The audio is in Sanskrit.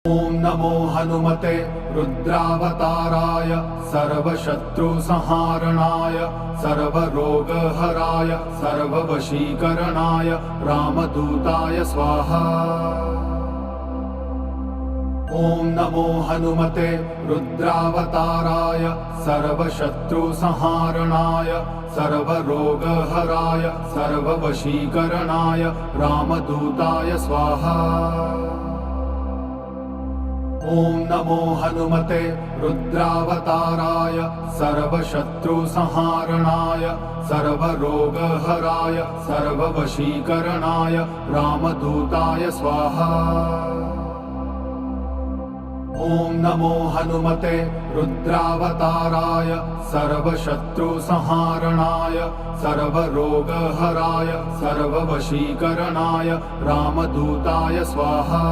ॐ नमो हनुमते रुद्रावताराय सर्वशत्रुसंहारणाय सर्वरोगहराय सर्ववशीकरणाय रामदूताय स्वाहा। ॐ नमो हनुमते रुद्रावताराय सर्वशत्रुसंहारणाय सर्वरोगहराय सर्ववशीकरणाय रामदूताय स्वाहा। ॐ नमो हनुमते रुद्रावताराय सर्वशत्रुसंहारणाय सर्वरोगहराय सर्ववशीकरणाय रामदूताय स्वाहा। ॐ नमो हनुमते रुद्रावताराय सर्वशत्रुसंहारणाय सर्वरोगहराय सर्ववशीकरणाय रामदूताय स्वाहा।